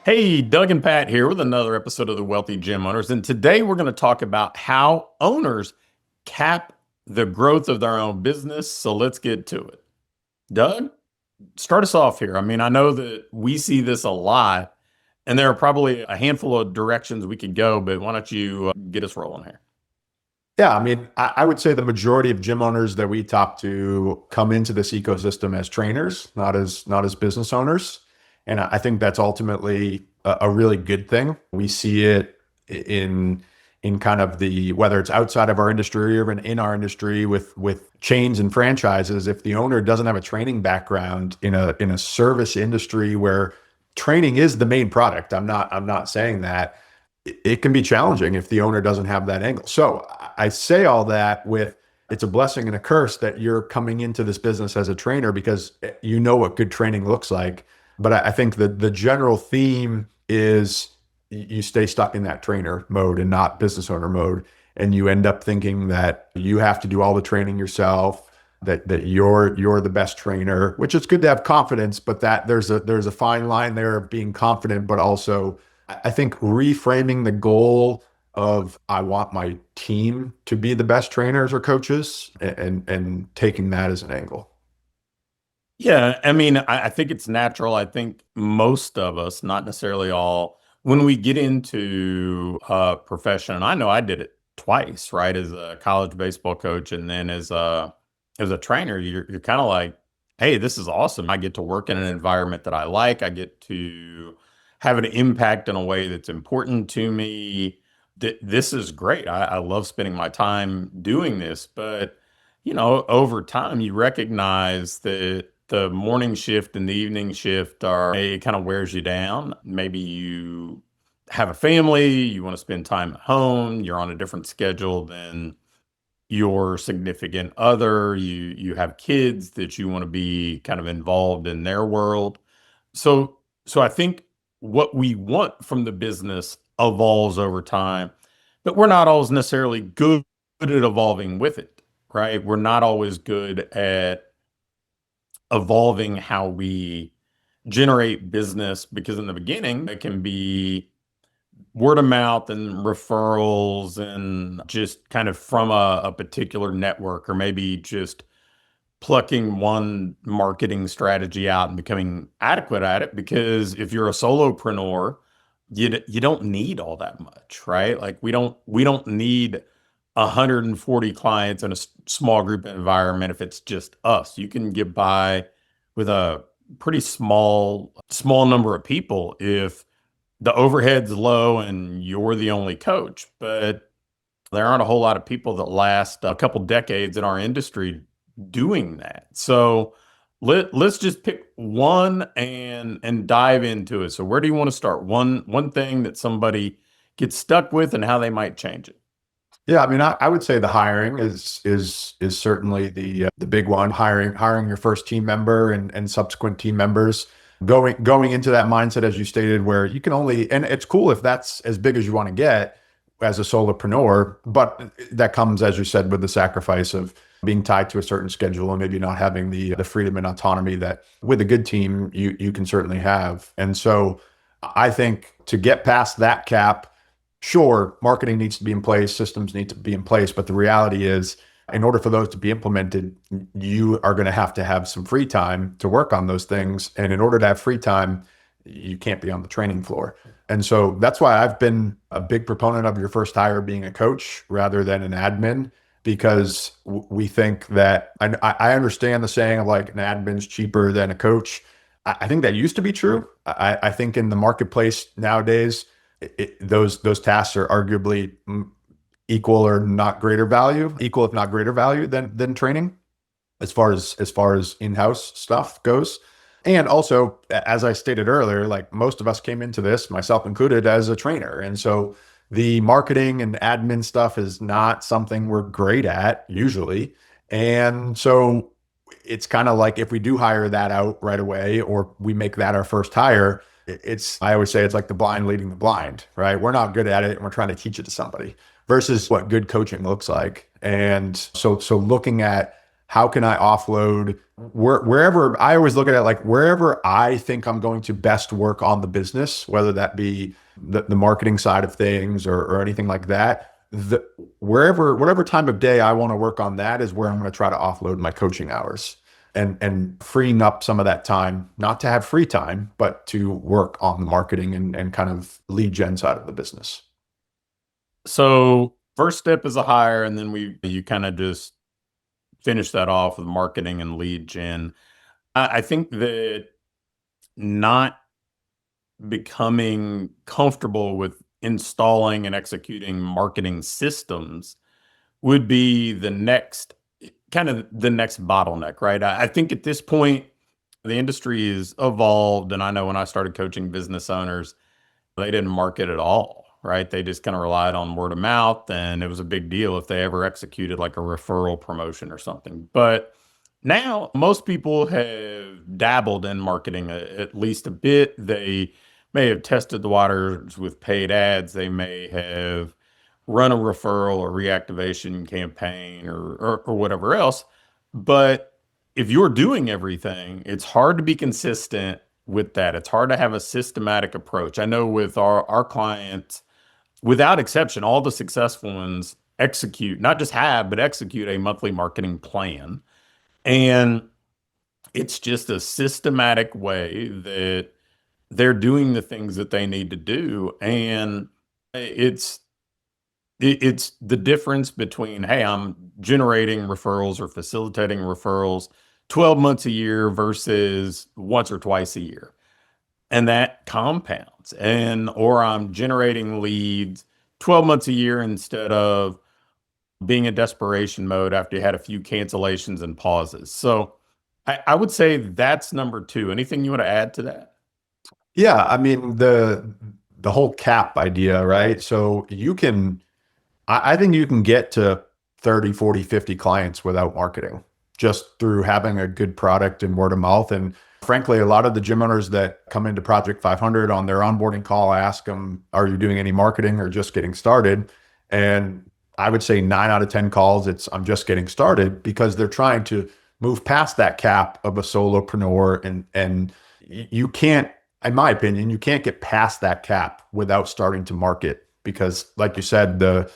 Hey, Doug and Pat here with another episode of the Wealthy Gym Owners. And today we're going to talk about how owners cap the growth of their own business. So let's get to it. Doug, start us off here. I mean, I know that we see this a lot, and there are probably a handful of directions we could go, but why don't you get us rolling here? Yeah, I mean, I would say the majority of gym owners that we talk to come into this ecosystem as trainers, not as business owners. And I think that's ultimately a really good thing. We see it in kind of the whether it's outside of our industry or even in our industry with chains and franchises. If the owner doesn't have a training background in a service industry where training is the main product, I'm not saying that it can be challenging if the owner doesn't have that angle. So I say all that with it's a blessing and a curse that you're coming into this business as a trainer because you know what good training looks like. But I think that the general theme is you stay stuck in that trainer mode and not business owner mode. And you end up thinking that you have to do all the training yourself, that you're the best trainer, which is good to have confidence, but that there's a fine line there of being confident, but also I think reframing the goal of I want my team to be the best trainers or coaches and taking that as an angle. Yeah, I mean, I think it's natural. I think most of us, not necessarily all, when we get into a profession, and I know I did it twice, right? As a college baseball coach and then as a trainer, you're kind of like, hey, this is awesome. I get to work in an environment that I like. I get to have an impact in a way that's important to me. This is great. I love spending my time doing this, but over time, you recognize that the morning shift and the evening shift it kind of wears you down. Maybe you have a family, you want to spend time at home, you're on a different schedule than your significant other, you have kids that you want to be kind of involved in their world. So I think what we want from the business evolves over time, but we're not always necessarily good at evolving with it, right? We're not always good at evolving how we generate business because in the beginning it can be word of mouth and referrals and just kind of from a particular network or maybe just plucking one marketing strategy out and becoming adequate at it because if you're a solopreneur you don't need all that much, right? Like we don't need 140 clients in a small group environment if it's just us. You can get by with a pretty small number of people if the overhead's low and you're the only coach. But there aren't a whole lot of people that last a couple decades in our industry doing that. So let's just pick one and dive into it. So where do you want to start? One thing that somebody gets stuck with and how they might change it. Yeah, I mean, I would say the hiring is certainly the big one. Hiring your first team member and subsequent team members. Going into that mindset, as you stated, where you can only and it's cool if that's as big as you want to get as a solopreneur, but that comes, as you said, with the sacrifice of being tied to a certain schedule and maybe not having the freedom and autonomy that with a good team you can certainly have. And so I think to get past that cap, sure, marketing needs to be in place, systems need to be in place, but the reality is, in order for those to be implemented, you are going to have some free time to work on those things. And in order to have free time, you can't be on the training floor. And so that's why I've been a big proponent of your first hire being a coach rather than an admin, because we think that I understand the saying of like an admin's cheaper than a coach. I think that used to be true. I think in the marketplace nowadays, those tasks are arguably equal or not greater value, equal if not greater value than training, as far as in-house stuff goes. And also, as I stated earlier, like most of us came into this, myself included, as a trainer, and so the marketing and admin stuff is not something we're great at usually. And so it's kind of like if we do hire that out right away, or we make that our first hire, I always say it's like the blind leading the blind, right? We're not good at it and we're trying to teach it to somebody versus what good coaching looks like. And so looking at How can I offload wherever I always look at it like wherever I think I'm going to best work on the business, whether that be the marketing side of things or anything like that. Whatever time of day I want to work on that is where I'm going to try to offload my coaching hours and freeing up some of that time, not to have free time, but to work on the marketing and kind of lead gen side of the business. So first step is a hire, and then you kind of just finish that off with marketing and lead gen. I think that not becoming comfortable with installing and executing marketing systems would be the next kind of the next bottleneck, right? I think at this point, the industry is evolved. And I know when I started coaching business owners, they didn't market at all, right? They just kind of relied on word of mouth. And it was a big deal if they ever executed like a referral promotion or something. But now most people have dabbled in marketing at least a bit. They may have tested the waters with paid ads. They may have run a referral or reactivation campaign or whatever else. But if you're doing everything, it's hard to be consistent with that. It's hard to have a systematic approach. I know with our clients, without exception, all the successful ones execute, not just have, but execute a monthly marketing plan. And it's just a systematic way that they're doing the things that they need to do. And it's it's the difference between, hey, I'm generating referrals or facilitating referrals 12 months a year versus once or twice a year. And that compounds. And or I'm generating leads 12 months a year instead of being in desperation mode after you had a few cancellations and pauses. So I would say that's number two. Anything you want to add to that? Yeah, I mean the whole cap idea, right? So you can I think you can get to 30, 40, 50 clients without marketing, just through having a good product and word of mouth. And frankly, a lot of the gym owners that come into Project 500 on their onboarding call, I ask them, are you doing any marketing or just getting started? And I would say 9 out of 10 calls, it's I'm just getting started because they're trying to move past that cap of a solopreneur. And you can't, in my opinion, you can't get past that cap without starting to market because like you said, the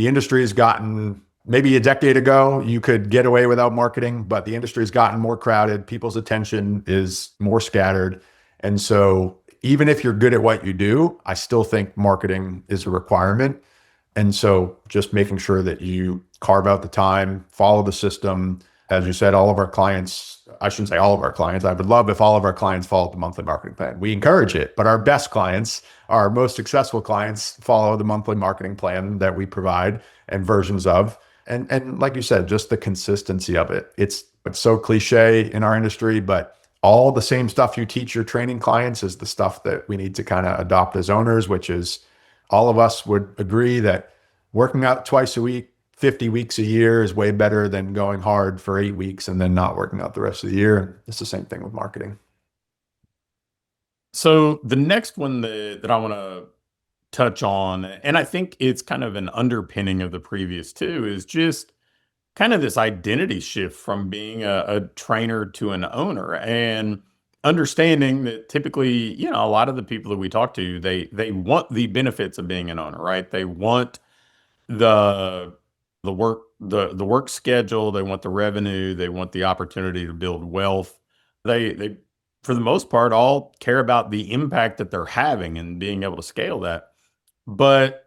industry has gotten maybe a decade ago, you could get away without marketing, but the industry has gotten more crowded. People's attention is more scattered. And so even if you're good at what you do, I still think marketing is a requirement. And so just making sure that you carve out the time, follow the system. As you said, all of our clients, I shouldn't say all of our clients. I would love if all of our clients followed the monthly marketing plan. We encourage it, but our best clients, our most successful clients follow the monthly marketing plan that we provide and versions of. And like you said, just the consistency of it. It's so cliche in our industry, but all the same stuff you teach your training clients is the stuff that we need to kind of adopt as owners, which is all of us would agree that working out twice a week, 50 weeks a year is way better than going hard for 8 weeks and then not working out the rest of the year. It's the same thing with marketing. So the next one that I want to touch on, and I think it's kind of an underpinning of the previous two, is just kind of this identity shift from being a trainer to an owner and understanding that typically, a lot of the people that we talk to, they want the benefits of being an owner, right? They want the the work schedule, they want the revenue, they want the opportunity to build wealth. They for the most part all care about the impact that they're having and being able to scale that. But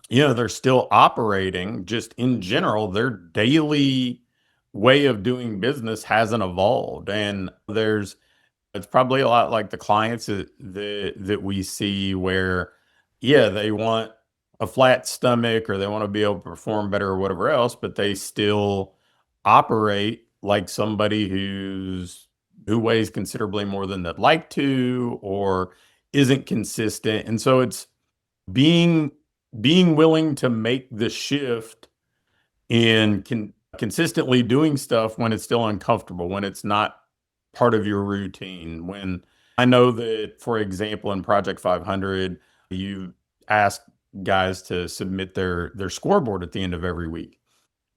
they're still operating just in general, their daily way of doing business hasn't evolved. And it's probably a lot like the clients that we see where, yeah, they want a flat stomach or they want to be able to perform better or whatever else, but they still operate like somebody who weighs considerably more than they'd like to or isn't consistent. And so it's being being willing to make the shift in consistently doing stuff when it's still uncomfortable, when it's not part of your routine. When I know that, for example, in Project 500, you ask guys to submit their scoreboard at the end of every week.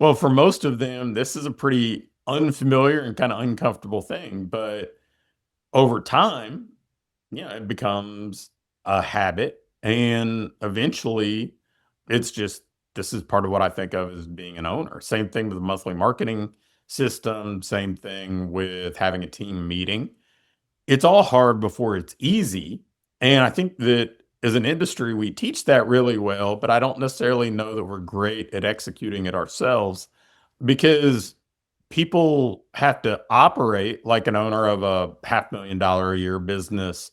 Well, for most of them, this is a pretty unfamiliar and kind of uncomfortable thing, but over time, yeah, it becomes a habit. And eventually, it's just this is part of what I think of as being an owner. Same thing with the monthly marketing system, same thing with having a team meeting. It's all hard before it's easy. And I think that as an industry, we teach that really well, but I don't necessarily know that we're great at executing it ourselves because people have to operate like an owner of a $500,000 a year business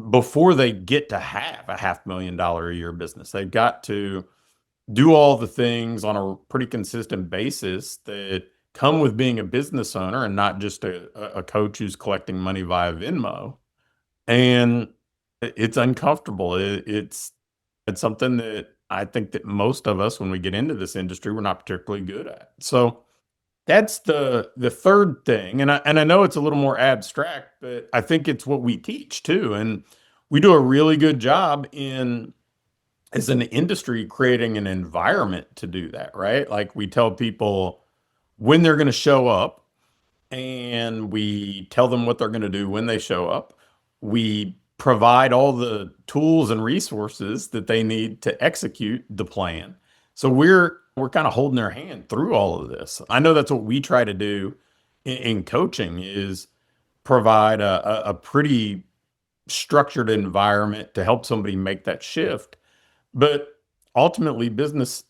before they get to have a $500,000 a year business. They've got to do all the things on a pretty consistent basis that come with being a business owner and not just a coach who's collecting money via Venmo. And it's uncomfortable. It's something that I think that most of us, when we get into this industry, we're not particularly good at. So that's the third thing, and I know it's a little more abstract, but I think it's what we teach too, and we do a really good job in as an industry creating an environment to do that, right? Like we tell people when they're going to show up, and we tell them what they're going to do when they show up. We provide all the tools and resources that they need to execute the plan. So we're kind of holding their hand through all of this. I know that's what we try to do in coaching is provide a pretty structured environment to help somebody make that shift. But ultimately, business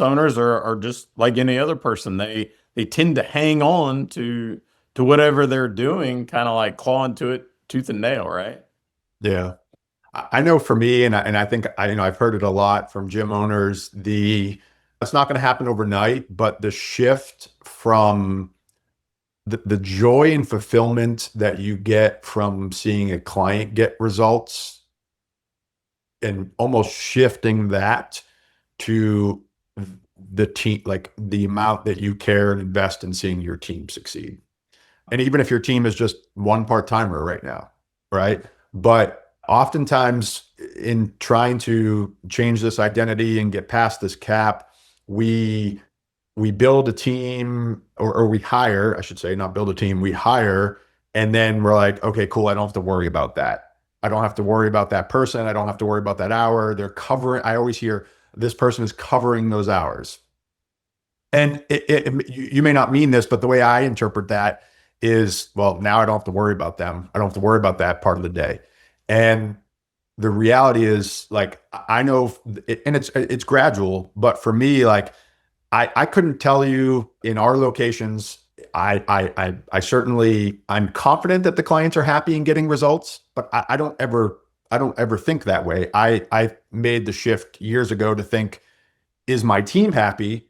owners are just like any other person. They tend to hang on to whatever they're doing, kind of like clawing to it tooth and nail, right? Yeah. I know for me, and I think I've heard it a lot from gym owners. It's not going to happen overnight, but the shift from the joy and fulfillment that you get from seeing a client get results and almost shifting that to the team, like the amount that you care and invest in seeing your team succeed. And even if your team is just one part-timer right now, right? But oftentimes in trying to change this identity and get past this cap, we build a team or we hire, I should say, not build a team, we hire, and then we're like, okay, cool, I don't have to worry about that. I don't have to worry about that person. I don't have to worry about that hour. They're covering, I always hear this person is covering those hours. And you may not mean this, but the way I interpret that is, well, now I don't have to worry about them. I don't have to worry about that part of the day. And the reality is, like, I know, and it's gradual, but for me, like, I couldn't tell you in our locations. I certainly, I'm confident that the clients are happy and getting results, but I don't ever think that way. I made the shift years ago to think, is my team happy?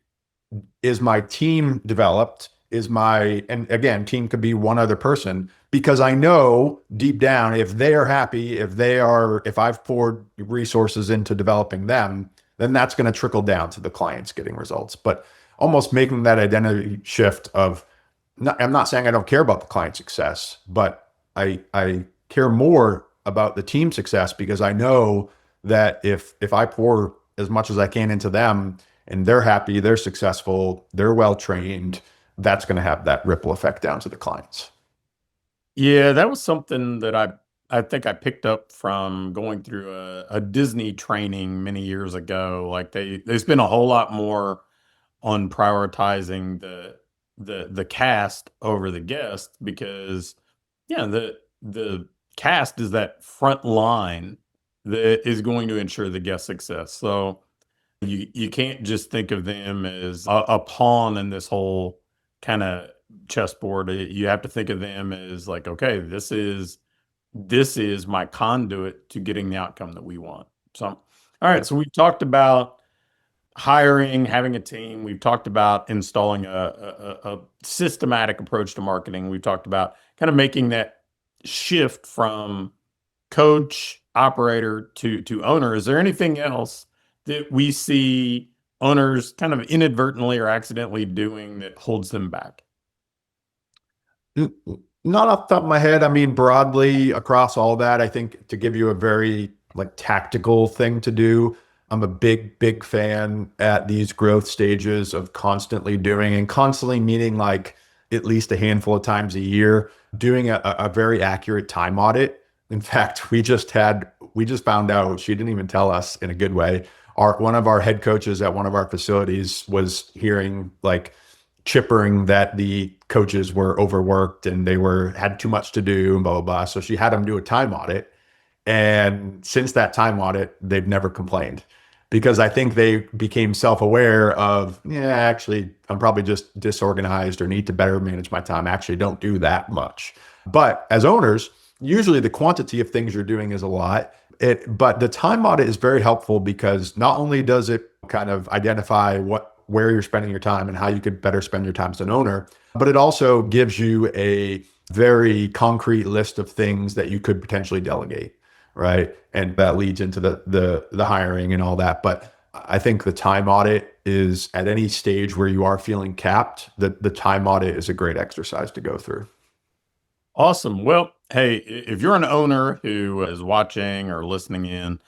Is my team developed? And again, team could be one other person, because I know deep down, if they are happy, if I've poured resources into developing them, then that's going to trickle down to the clients getting results. But almost making that identity shift of, I'm not saying I don't care about the client success, but I care more about the team success, because I know that if I pour as much as I can into them and they're happy, they're successful, they're well trained, that's going to have that ripple effect down to the clients. Yeah, that was something that I think I picked up from going through a Disney training many years ago. Like they spend a whole lot more on prioritizing the cast over the guest because yeah, the cast is that front line that is going to ensure the guest success. So you can't just think of them as a pawn in this whole kind of chessboard. You have to think of them as like, okay, this is my conduit to getting the outcome that we want. So, all right. So we've talked about hiring, having a team. We've talked about installing a systematic approach to marketing. We've talked about kind of making that shift from coach, operator to owner. Is there anything else that we see owners kind of inadvertently or accidentally doing that holds them back? Not off the top of my head. I mean, broadly across all that, I think to give you a very like tactical thing to do, I'm a big fan at these growth stages of constantly doing, and constantly meaning like at least a handful of times a year, doing a very accurate time audit. In fact, we just found out, she didn't even tell us in a good way. One of our head coaches at one of our facilities was hearing like chippering that the coaches were overworked and they had too much to do and blah blah blah. So she had them do a time audit, and since that time audit, they've never complained because I think they became self-aware of, yeah, actually, I'm probably just disorganized or need to better manage my time. I actually don't do that much. But as owners, usually the quantity of things you're doing is a lot. But the time audit is very helpful because not only does it kind of identify where you're spending your time and how you could better spend your time as an owner, but it also gives you a very concrete list of things that you could potentially delegate, right? And that leads into the hiring and all that. But I think the time audit is, at any stage where you are feeling capped, the time audit is a great exercise to go through. Awesome. Well, hey, if you're an owner who is watching or listening in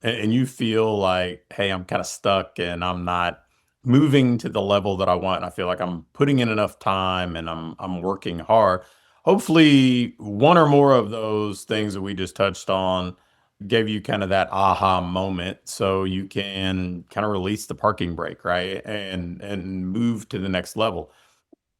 and you feel like, hey, I'm kind of stuck and I'm not moving to the level that I want, and I feel like I'm putting in enough time and I'm working hard. Hopefully, one or more of those things that we just touched on gave you kind of that aha moment so you can kind of release the parking brake, right? And move to the next level.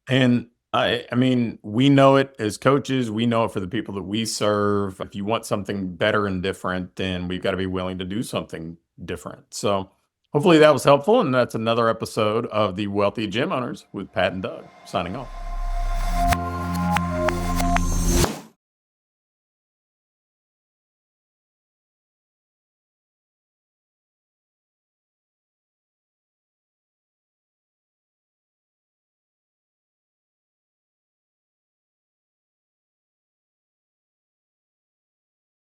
And I mean, we know it as coaches, we know it for the people that we serve. If you want something better and different, then we've got to be willing to do something different. So hopefully that was helpful. And that's another episode of the Wealthy Gym Owners with Pat and Doug signing off.